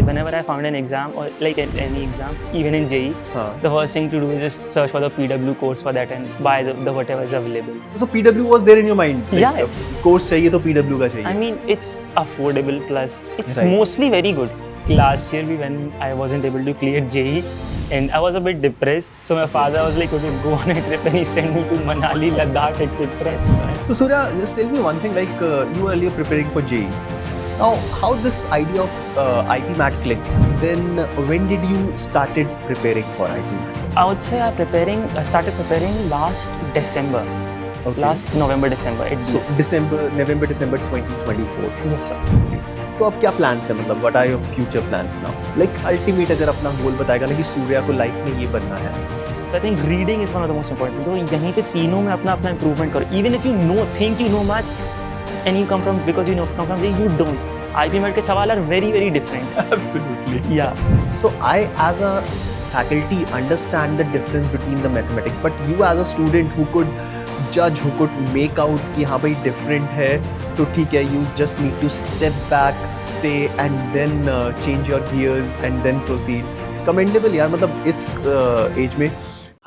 whenever I found an exam or like any exam, even in JEE, the first thing to do is just search for the PW course for that and buy the whatever is available. So PW was there in your mind? Like, Yeah. Course चाहिए तो PW का चाहिए. I mean, it's affordable plus it's Right. mostly very good. Last year when I wasn't able to clear JEE and I was a bit depressed, so my father was like, okay, go on a trip, and he sent me to Manali, Ladakh, etc. So Surya, just tell me one thing. Like you were earlier preparing for JEE. Now, how this idea of IP MAT clicked? Then when did you started preparing for IP MAT? I would say I started preparing last December. Okay. Last November, December. So November, December 2024. Yes, sir. तो अब क्या plans है, मतलब what are your future plans now? Like ultimate अगर अपना goal बताएगा ना कि सूर्या को life में ये बनना है. So I think reading is one of the most important. तो यहीं पे तीनों में अपना improvement करो. Even if you think you know maths and you come from you don't. IP MAT के सवाल are very very different. Absolutely. Yeah. So I as a faculty understand the difference between the mathematics, but you as a student who could judge, who could make out कि हाँ भाई different है, तो ठीक है, you just need to step back, stay and then change your gears and then proceed. Commendable यार, मतलब इस age में.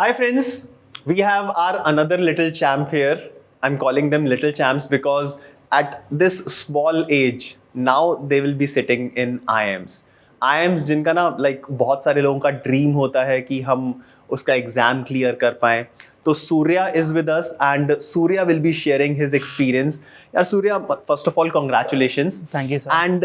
Hi friends, we have our another little champ here. I'm calling them little champs because at this small age, now they will be sitting in IIMs. IIMs जिनका ना like बहुत सारे लोगों का ड्रीम होता है कि हम उसका एग्जाम क्लियर कर पाएं. तो Surya is with us and Surya will be sharing his experience. यार Surya, first of all congratulations. Thank you, sir. And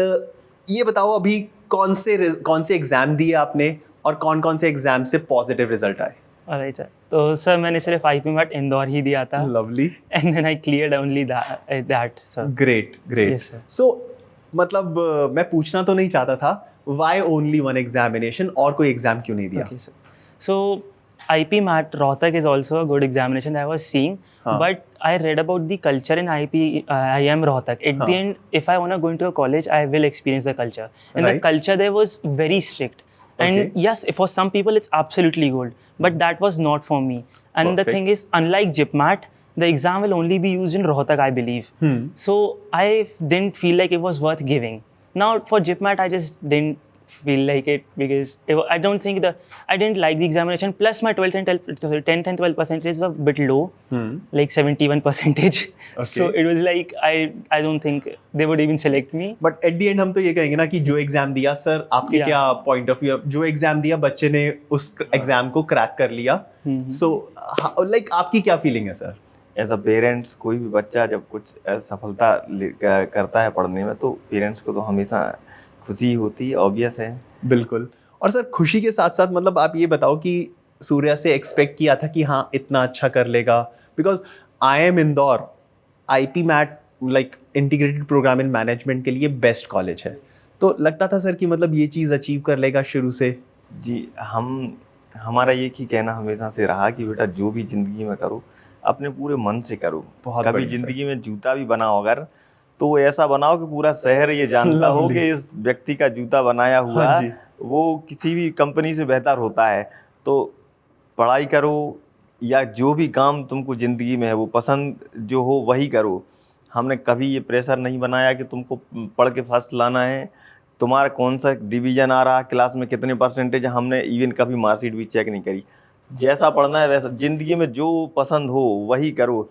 ये बताओ अभी कौन से एग्जाम दिए आपने और कौन से एग्जाम से पॉजिटिव रिजल्ट आए? Alright, sir. तो सर मैंने सिर्फ IP MAT इंदौर ही दिया था. Lovely. And then I cleared only that, sir. Great. Yes, sir. सो मतलब मैं पूछना तो नहीं चाहता था, व्हाई ओनली वन एग्जामिनेशन, और कोई एग्जाम क्यों नहीं दिया? Okay, sir. So IP MAT Rohtak is also a good examination that I was seeing, but I read about the culture in IIM Rohtak. At the end, if I want to go into a college, I will experience the culture, and the culture there was very strict. And yes, for some people it's absolutely good, but that was not for me. And the thing is, unlike JIPMAT, the exam will only be used in Rohtak, I believe. So I didn't feel like it was worth giving. Now for JIPMAT, I just didn't feel like it because I don't think I didn't like the examination. Plus my 10th and 12 percentage were a bit low, like 71%. So it was like I don't think they would even select me. But at the end हम तो ये कहेंगे ना कि जो exam दिया, sir आपके क्या पॉइंट ऑफ व्यू, जो एग्जाम दिया बच्चे ने उस एग्जाम को क्रैक कर लिया. सो लाइक आपकी क्या फीलिंग है सर? एज अ पेरेंट्स, कोई भी बच्चा जब कुछ सफलता करता है पढ़ने में, तो पेरेंट्स को तो हमेशा खुशी होती है, ऑब्वियस है. बिल्कुल. और सर खुशी के साथ साथ मतलब आप ये बताओ कि सूर्या से एक्सपेक्ट किया था कि हाँ इतना अच्छा कर लेगा? Because IIM Indore IP MAT like integrated program in management के लिए बेस्ट कॉलेज है, तो लगता था सर कि मतलब ये चीज़ अचीव कर लेगा शुरू से? जी, हमारा ये ही कहना हमेशा से रहा कि बेटा जो भी ज़िंदगी में करो अपने पूरे मन से करो. कभी ज़िंदगी में जूता भी बनाओ अगर, तो ऐसा बनाओ कि पूरा शहर ये जानता हो कि इस व्यक्ति का जूता बनाया हुआ वो किसी भी कंपनी से बेहतर होता है. तो पढ़ाई करो या जो भी काम तुमको ज़िंदगी में है वो पसंद जो हो वही करो. हमने कभी ये प्रेशर नहीं बनाया कि तुमको पढ़ के फर्स्ट लाना है, तुम्हारा कौन सा डिवीज़न आ रहा, क्लास में कितने परसेंटेज. हमने इवन कभी मार्कशीट भी चेक नहीं करी. जैसा पढ़ना है वैसा, ज़िंदगी में जो पसंद हो वही करो.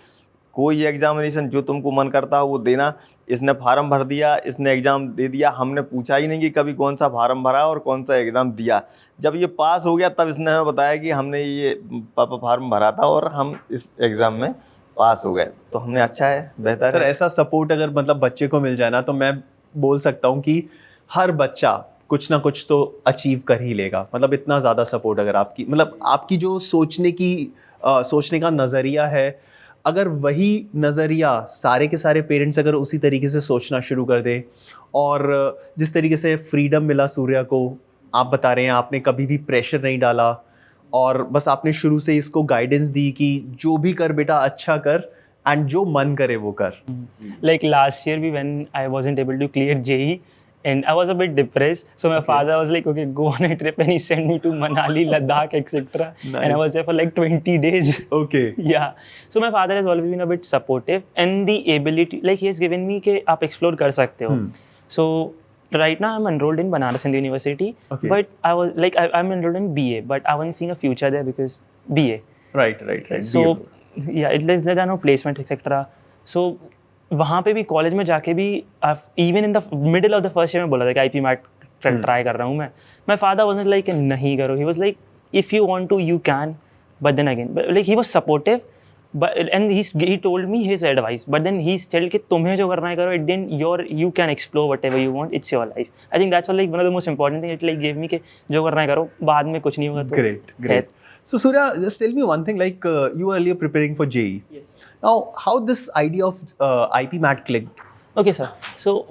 कोई एग्जामिनेशन जो तुमको मन करता हो वो देना. इसने फार्म भर दिया, इसने एग्ज़ाम दे दिया, हमने पूछा ही नहीं कि कभी कौन सा फार्म भरा और कौन सा एग्ज़ाम दिया. जब ये पास हो गया तब इसने हमें बताया कि हमने ये पापा फार्म भरा था और हम इस एग्ज़ाम में पास हो गए. तो हमने अच्छा है, बेहतर है. सर ऐसा सपोर्ट अगर मतलब बच्चे को मिल जाए ना, तो मैं बोल सकता हूँ कि हर बच्चा कुछ ना कुछ तो अचीव कर ही लेगा. मतलब इतना ज़्यादा सपोर्ट अगर आपकी मतलब आपकी जो सोचने का नज़रिया है, अगर वही नज़रिया सारे के सारे पेरेंट्स अगर उसी तरीके से सोचना शुरू कर दे, और जिस तरीके से फ्रीडम मिला सूर्या को, आप बता रहे हैं आपने कभी भी प्रेशर नहीं डाला और बस आपने शुरू से इसको गाइडेंस दी कि जो भी कर बेटा अच्छा कर एंड जो मन करे वो कर. Like last year when I wasn't able to clear JEE and I was a bit depressed, so my father was like, okay, go on a trip, and he sent me to Manali, Ladakh, etc. And I was there for like 20 days. Okay. Yeah. So my father has always been a bit supportive and the ability, like he has given me कि आप explore कर सकते हो. So right now I'm enrolled in Banaras Hindu University, Okay. but I was like I'm enrolled in BA, but I wasn't seeing a future there because BA. Right. So yeah, there are no placement etc. So वहाँ पे भी college में जाके भी even in the middle of the first year में बोला था कि आईपी मैट ट्राई कर रहा हूँ मैं. माई फादर वाज लाइक नहीं करो. He was like if you want to you can, but then again like he was supportive. But and he told me his advice, but then he told कि तुम्हें जो करना है करो. At the end you can explore whatever you want. It's your life. I think that's like one of the most important thing. It like gave me कि जो करना है करो, बाद में कुछ नहीं होगा तो. Great. So Surya, just tell me one thing. Like you were earlier preparing for JEE. Yes. Now, how this idea of IP MAT clicked? Okay, sir. So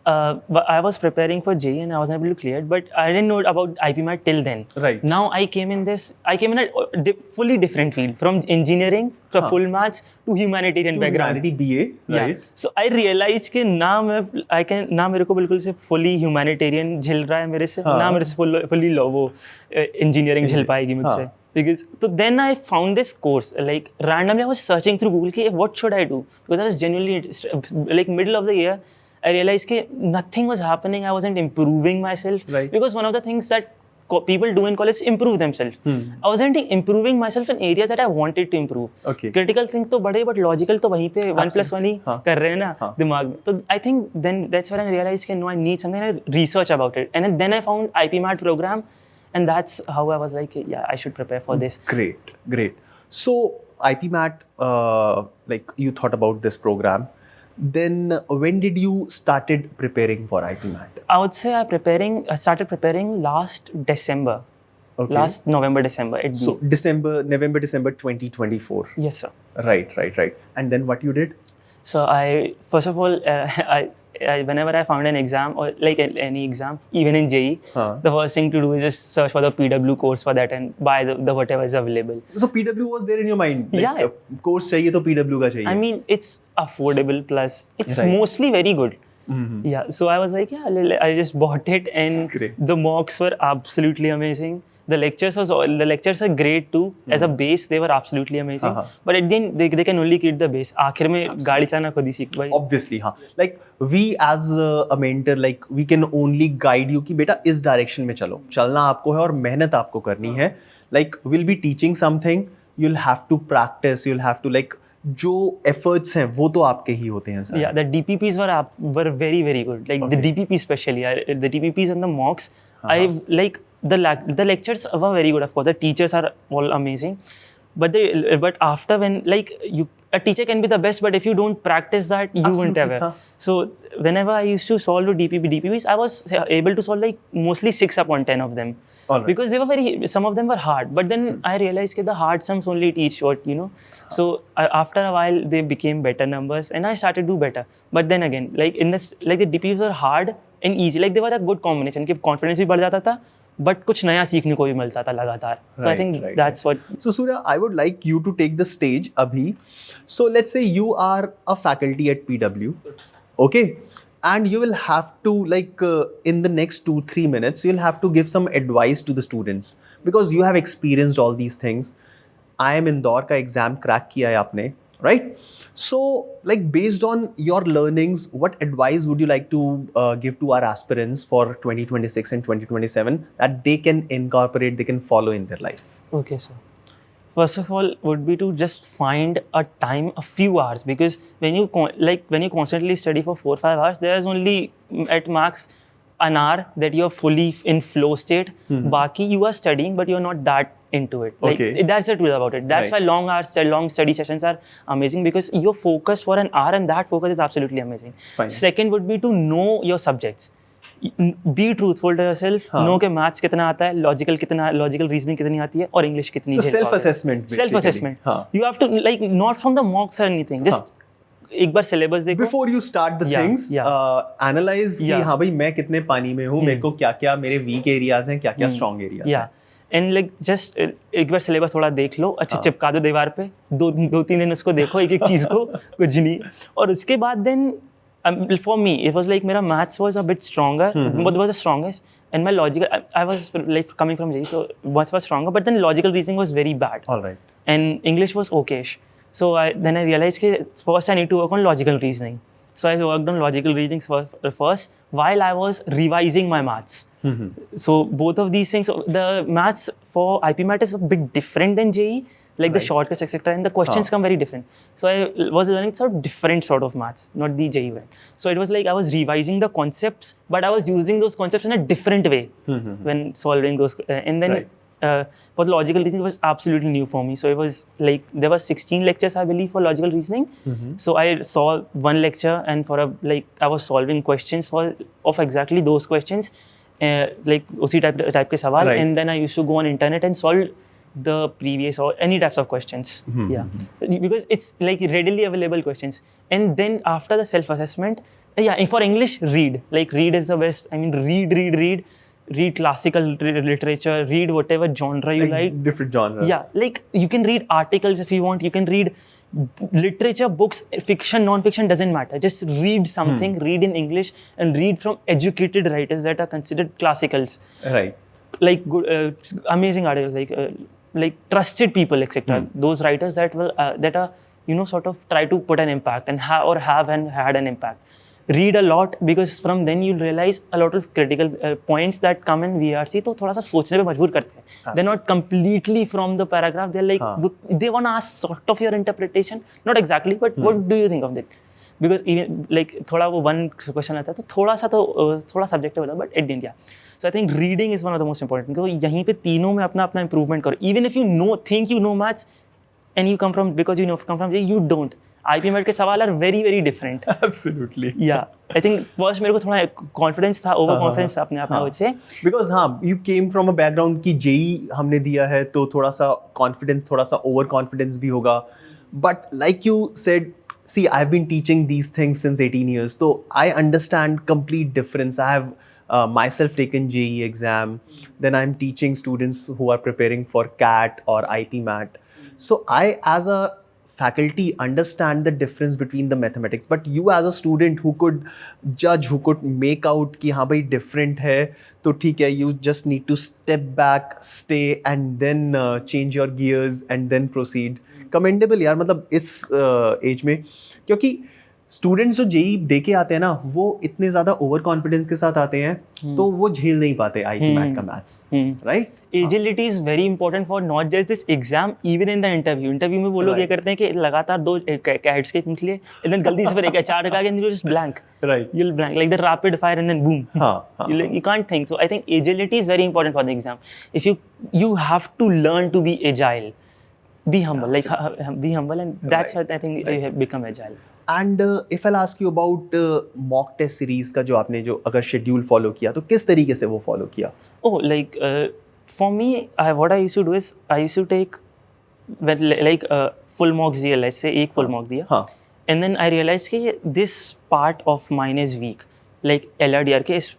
but I was preparing for JEE and I was able to clear it, but I didn't know about IP MAT till then. Right. Now I came in a fully different field, from engineering to full maths to humanitarian background. Humanity BA, right? Yeah. So I realized कि ना मेरे को बिल्कुल से fully humanitarian झिल रहा है मेरे से, ना मेरे से fully वो engineering झिल पाएगी मुझसे. Because so then I found this course, like randomly I was searching through Google कि what should I do, because I was genuinely like middle of the year I realized कि nothing was happening. I wasn't improving myself. Right. Because one of the things that people do in college is improve themselves. I wasn't improving myself in areas that I wanted to improve. Okay. Critical think तो बड़े, but logical तो वहीं पे 1+1 ही कर रहे हैं ना दिमाग में. तो I think then that's when I realized कि no, I need something. I research about it, and then I found IP MAT program, and that's how I was like, yeah, I should prepare for this. Great. So IP MAT, like you thought about this program. Then when did you started preparing for IP MAT? I would say I started preparing last December. Okay. Last November, December. So November, December 2024. Yes, sir. Right. And then what you did? So I, first of all, I whenever I found an exam or like any exam, even in JEE, the first thing to do is just search for the PW course for that and buy the whatever is available. So PW was there in your mind? Like, Yeah. Course चाहिए तो PW का चाहिए. I mean, it's affordable plus it's Right. mostly very good. Yeah, so I was like, yeah, I just bought it, and Great. the mocks were absolutely amazing. The lectures are great too. As a base, they were absolutely amazing. But at the end, they can only create the base. आखिर में गाड़ी चलाना खुद ही सीख भाई. Obviously, हाँ. Like we as a mentor, like we can only guide you कि बेटा इस direction में चलो. चलना आपको है और मेहनत आपको करनी है. Like we'll be teaching something, you'll have to practice, you'll have to like जो efforts हैं वो तो आपके ही होते हैं sir. Yeah, the DPPs were very very good. Like the DPP especially, the DPPs and the mocks. I like the lectures were very good. Of course, the teachers are all amazing. But after when like a teacher can be the best, but if you don't practice that, you won't ever. So whenever I used to solve the DPPs, I was able to solve like mostly 6 upon 10 of them. Alright. Because they were some of them were hard. But then I realized that the hard sums only teach short, you know. So after a while, they became better numbers, and I started to do better. But then again, like the DPPs were hard and easy. Like they were a good combination. कि confidence भी बढ़ जाता था, but कुछ नया सीखने को भी मिलता था लगातार. So I think that's what. So Surya, I would like you to take the stage abhi. So let's say you are a faculty at PW, okay? And you will have to like in the next 2-3 minutes, you'll have to give some advice to the students because you have experienced all these things. IIM Indore का exam crack किया है आपने, right? So like based on your learnings, what advice would you like to give to our aspirants for 2026 and 2027 that they can incorporate, they can follow in their life? Okay, sir. First of all, would be to just find a time, a few hours, because when you constantly study for 4-5 hours, there's only at max an hour that you're fully in flow state. Baki, you are studying, but you're not that into it. Like that's the truth about it. That's why long study sessions are amazing, because you're focused for an hour, and that focus is absolutely amazing. Fine. Second would be to know your subjects. Be truthful to yourself. Know कि maths कितना आता है, logical reasoning कितनी आती है, और English कितनी. So self-assessment. Self-assessment. You have to like not from the mocks or anything. Just एक बार syllabus देखो. Before you start the things, analyze कि हाँ भाई मैं कितने पानी में हूँ, मेरे को क्या मेरे weak areas हैं, क्या strong areas हैं. And like just एक बार syllabus थोड़ा देख लो, अच्छे चिपका दो दीवार पे, 2-3 दिन उसको देखो एक चीज को, कुछ नहीं. और उसके बाद then for me, it was like my maths was a bit stronger, but was the strongest, and my logical, I was like coming from JEE, so maths was stronger, but then logical reasoning was very bad. All right. And English was okayish. So then I realized that first I need to work on logical reasoning. So I worked on logical reasoning first while I was revising my maths. So both of these things, the maths for IP Mat is a bit different than JEE, like the shortcuts, etc. And the questions come very different. So I was learning sort of different sort of maths, not the JEE one. So it was like I was revising the concepts, but I was using those concepts in a different way when solving those. And then for the logical reasoning, it was absolutely new for me. So it was like there were 16 lectures, I believe, for logical reasoning. So I saw one lecture, and for I was solving questions of exactly those questions, like उसी type के सवाल. And then I used to go on internet and solve the previous or any types of questions. Because it's like readily available questions. And then after the self-assessment, for English, read is the best. I mean, read classical literature, read whatever genre you like. Different genres. Yeah, like you can read articles if you want, you can read literature, books, fiction, non-fiction, doesn't matter. Just read something, read in English, and read from educated writers that are considered classicals. Right. Like good, amazing articles, like trusted people, etc. Those writers that are sort of try to put an impact and have had an impact. Read a lot, because from then you'll realize a lot of critical points that come in VRC तो थोड़ा सा सोचने पे मजबूर करते हैं. They're not completely from the paragraph. They're like they want to ask sort of your interpretation, not exactly, but what do you think of that? Because even like थोड़ा वो one question आता है तो थोड़ा subjective होता है, but at the end, yeah. So I think reading is one of the most important. तो यहीं पे तीनों में अपना improvement करो. Even if you think you know maths and you come from you don't. IP Mat के सवाल are very very different. Absolutely. Yeah, I think first मेरे को थोड़ा confidence था, over confidence था अपने आप में से. Because you came from a background कि JEE हमने दिया है तो थोड़ा सा confidence, थोड़ा सा over confidence भी होगा. But like you said, see, I've been teaching these things since 18 years, so I understand complete difference. I have myself taken JEE exam, then I'm teaching students who are preparing for CAT or IP Mat. So I, as a faculty, understand the difference between the mathematics, but you as a student who could judge, who could make out कि हाँ भाई different है, तो ठीक है, you just need to step back, stay, and then change your gears and then proceed. Commendable यार, मतलब इस एज में, क्योंकि स्टूडेंट्स जो जेई दे के आते हैं ना, वो इतने ज्यादा ओवर कॉन्फिडेंस के साथ आते हैं तो वो झेल नहीं पाते आईपी मैट का maths, right? Agility is very important for not just this exam, even in the interview में वो लोग ये करते हैं कि लगातार 2 कैट्स के पूछ लिए, एंड देन गलती से फिर एक एचआर का and you just blank, right? You will blank like the rapid fire and then boom. You can't think. So I think agility is very important for the exam. If you have to learn to be agile, be humble, be humble, and that's what I think you have become agile. And if I'll ask you about mock test series का जो आपने जो अगर schedule follow किया तो किस तरीके से वो फॉलो किया? Oh, like for me, what I used to do is I used to take full mocks दिया, let's say एक full mock दिया, and then I realized कि this part of mine is weak. Like LRDR के इस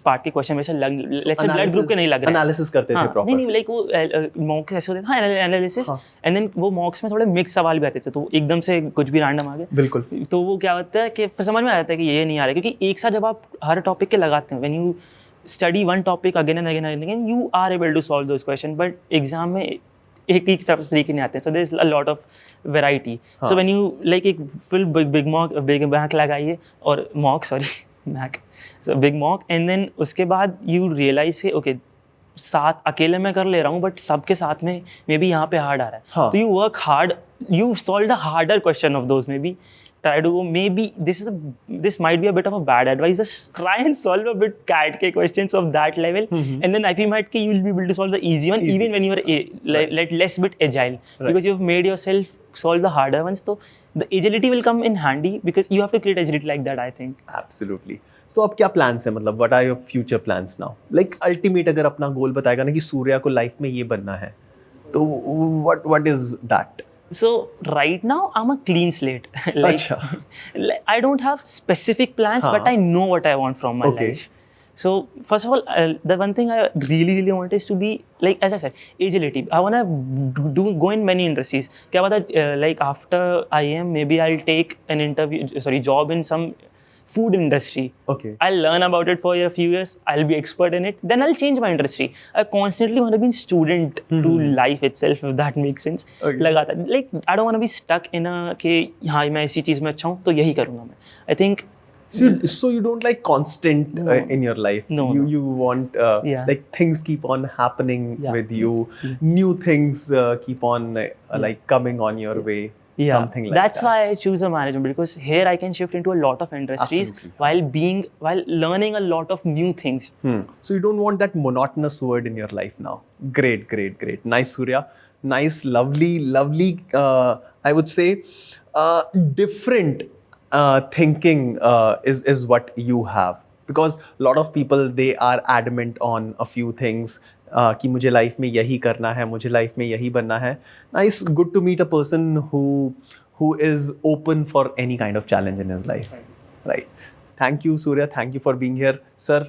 part के question वैसे let's say blood group के नहीं लग रहे, एनालिसिस करते थे प्रॉपर. नहीं लाइक वो मॉक्स ऐसे होते थे, एनालिसिस, एंड देन वो मॉक्स में थोड़े मिक्स सवाल भी आते थे, तो एकदम से कुछ भी रैंडम आ गया. बिल्कुल. तो वो क्या होता है कि फिर समझ में आ जाता है कि ये नहीं आ रहा है, क्योंकि एक साथ जब आप हर टॉपिक के लगाते हैं, when you study one topic again and again and again, you are able to solve those question, but exam में एक तरीके नहीं आते हैं, so there is a lot of variety. So when you like एक फुल बिग मैक लगाइए और mock big mock, and then उसके बाद यू रियलाइज के ओके साथ अकेले मैं कर ले रहा हूँ, बट सबके साथ में मे बी यहाँ पे हार्ड आ रहा है, तो you work hard, you solve the harder question of those, may be try to go, maybe this might be a bit of a bad advice, just try and solve a bit CAT के questions of that level, and then IP Mat के you will be able to solve the easy one, even when you are less bit agile, because you have made yourself solve the harder ones. So the agility will come in handy because you have to create agility like that, I think. Absolutely. So अब क्या plans है, मतलब what are your future plans now? Like ultimate अगर अपना goal बताएगा ना कि सूर्या को life में ये बनना है, तो what is that? So right now I'm a clean slate. I don't have specific plans, but I know what I want from my life. So first of all, the one thing I really want is to be, like as I said, agility. I want to go in many industries. क्या पता like after IIM maybe I'll take an job in some food industry. Okay. I'll learn about it for a few years. I'll be expert in it. Then I'll change my industry. I constantly want to be a student to life itself, if that makes sense. Okay. लगातार like I don't want to be stuck in a कि हाँ मैं इसी चीज़ में अच्छा हूँ तो यही करूँगा मैं. I think So you don't like constant No. in your life. No, You no. you want Yeah. like things keep on happening Yeah. with you. New things keep on like coming on your way. Yeah, Something like that's that. why I choose a management, because here I can shift into a lot of industries Absolutely. while learning a lot of new things. So you don't want that monotonous word in your life now. Great, great, great. Nice, Surya. Nice, lovely, lovely. I would say different thinking is what you have, because a lot of people, they are adamant on a few things. कि मुझे life में यही करना है, मुझे life में यही बनना है. Nice, good to meet a person who is open for any kind of challenge in his life. Right. Thank you, Surya. Thank you for being here. Sir,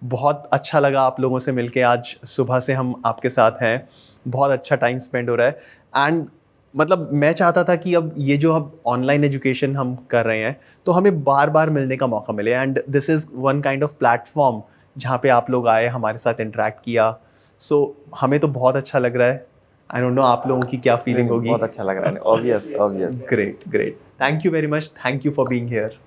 बहुत अच्छा लगा आप लोगों से मिलके. आज सुबह से हम आपके साथ हैं. बहुत अच्छा टाइम स्पेंड हो रहा है. एंड मतलब मैं चाहता था कि अब ये जो अब ऑनलाइन एजुकेशन हम कर रहे हैं तो हमें बार बार मिलने का मौका मिले. And this is one kind of platform जहाँ पे आप लोग आए, हमारे साथ इंटरेक्ट किया. सो हमें तो बहुत अच्छा लग रहा है. आई डोंट नो आप लोगों की क्या फीलिंग होगी. बहुत अच्छा लग रहा है. Obvious. Great, great. Thank you very much. Thank you for being here.